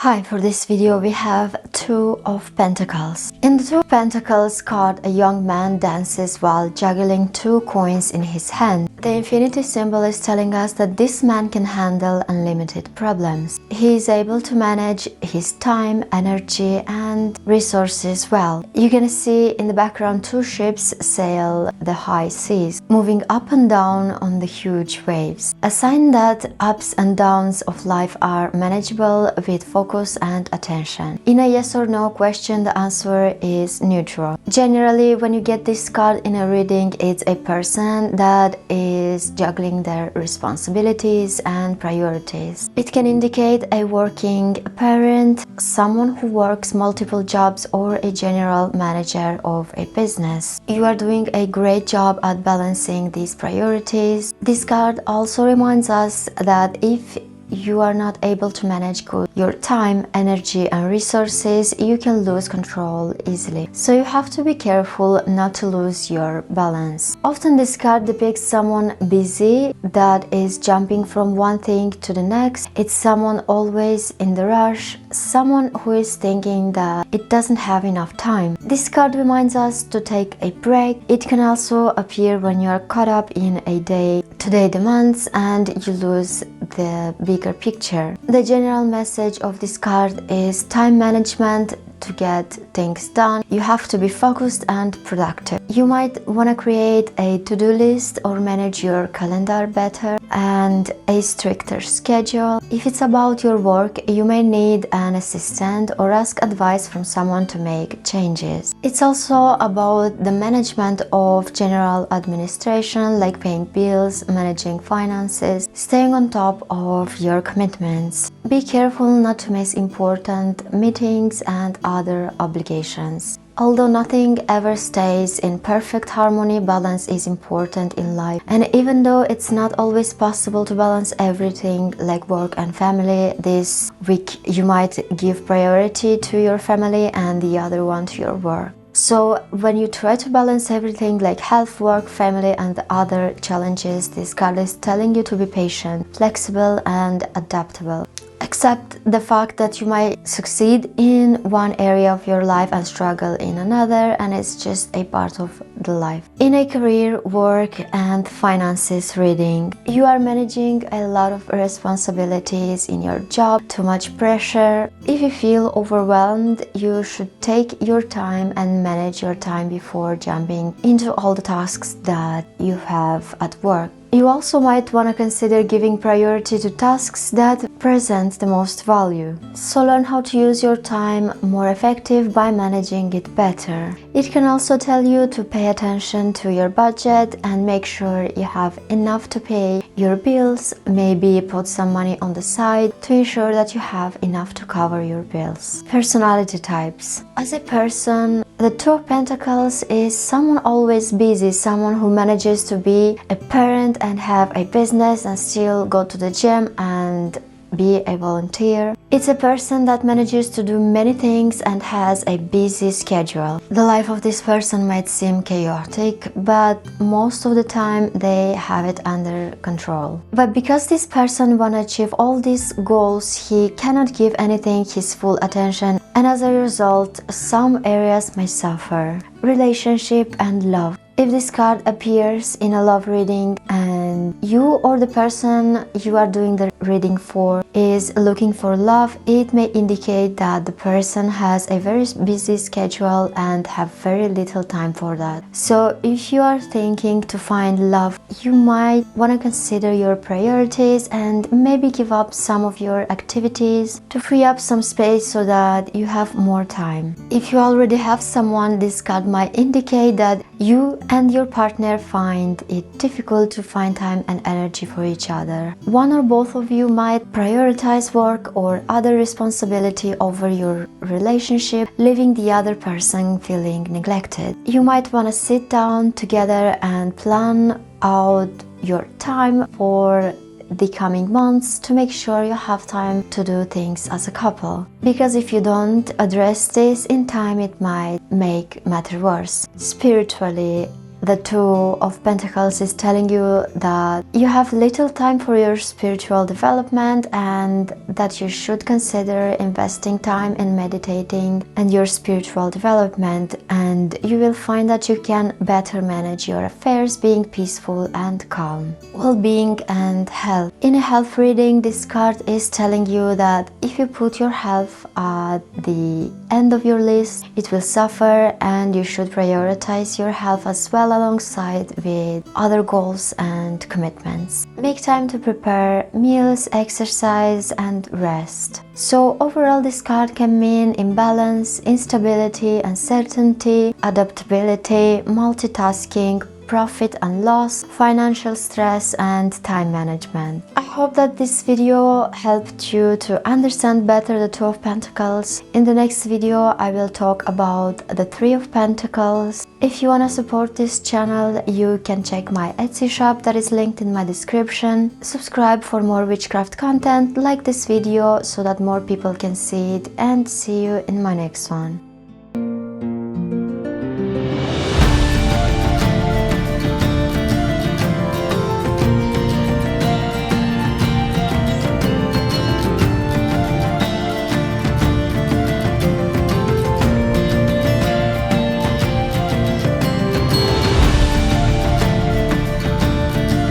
Hi, for this video we have Two of Pentacles. In the Two of Pentacles card, a young man dances while juggling two coins in his hand. The infinity symbol is telling us that this man can handle unlimited problems. He is able to manage his time, energy and resources well. You can see in the background two ships sail the high seas, moving up and down on the huge waves. A sign that ups and downs of life are manageable with focus and attention. In a yes or no question, the answer is neutral. Generally, when you get this card in a reading, it's a person that is juggling their responsibilities and priorities. It can indicate a working parent, someone who works multiple jobs, or a general manager of a business. You are doing a great job at balancing these priorities. This card also reminds us that if you are not able to manage your time, energy and resources, you can lose control easily. So you have to be careful not to lose your balance. Often this card depicts someone busy that is jumping from one thing to the next. It's someone always in the rush, someone who is thinking that it doesn't have enough time. This card reminds us to take a break. It can also appear when you are caught up in a day-to-day demands and you lose the bigger picture. The general message of this card is time management. To get things done, you have to be focused and productive. You might want to create a to-do list or manage your calendar better and a stricter schedule. If it's about your work, you may need an assistant or ask advice from someone to make changes. It's also about the management of general administration, like paying bills, managing finances, staying on top of your commitments. Be careful not to miss important meetings and other obligations. Although nothing ever stays in perfect harmony, balance is important in life. And even though it's not always possible to balance everything like work and family, this week you might give priority to your family and the other one to your work. So when you try to balance everything like health, work, family and other challenges, this card is telling you to be patient, flexible and adaptable. Accept the fact that you might succeed in one area of your life and struggle in another, and it's just a part of the life. In a career, work and finances reading, you are managing a lot of responsibilities in your job, too much pressure. If you feel overwhelmed, you should take your time and manage your time before jumping into all the tasks that you have at work. You also might want to consider giving priority to tasks that present the most value. So learn how to use your time more effective by managing it better. It can also tell you to pay attention to your budget and make sure you have enough to pay your bills. Maybe put some money on the side to ensure that you have enough to cover your bills. Personality types. As a person, the Two of Pentacles is someone always busy, someone who manages to be a parent and have a business and still go to the gym and be a volunteer. It's a person that manages to do many things and has a busy schedule. The life of this person might seem chaotic, but most of the time they have it under control. But because this person wants to achieve all these goals, he cannot give anything his full attention, and as a result, some areas may suffer. Relationship and love. If this card appears in a love reading and you or the person you are doing the reading for is looking for love, it may indicate that the person has a very busy schedule and have very little time for that. So if you are thinking to find love, you might want to consider your priorities and maybe give up some of your activities to free up some space so that you have more time. If you already have someone, this card might indicate that you and your partner find it difficult to find time and energy for each other. One or both of you might prioritize work or other responsibility over your relationship, leaving the other person feeling neglected. You might want to sit down together and plan out your time for the coming months to make sure you have time to do things as a couple. Because if you don't address this in time, it might make matter worse. Spiritually, The Two of Pentacles is telling you that you have little time for your spiritual development and that you should consider investing time in meditating and your spiritual development, and you will find that you can better manage your affairs, being peaceful and calm. Well-being and health. In a health reading, this card is telling you that if you put your health at the end of your list, it will suffer, and you should prioritize your health as well alongside with other goals and commitments. Make time to prepare meals, exercise and rest. So overall, this card can mean imbalance, instability, uncertainty, adaptability, multitasking, profit and loss, financial stress and time management. I hope that this video helped you to understand better the Two of Pentacles. In the next video I will talk about the Three of Pentacles. If you want to support this channel, you can check my Etsy shop that is linked in my description. Subscribe for more witchcraft content, like this video so that more people can see it, and see you in my next one.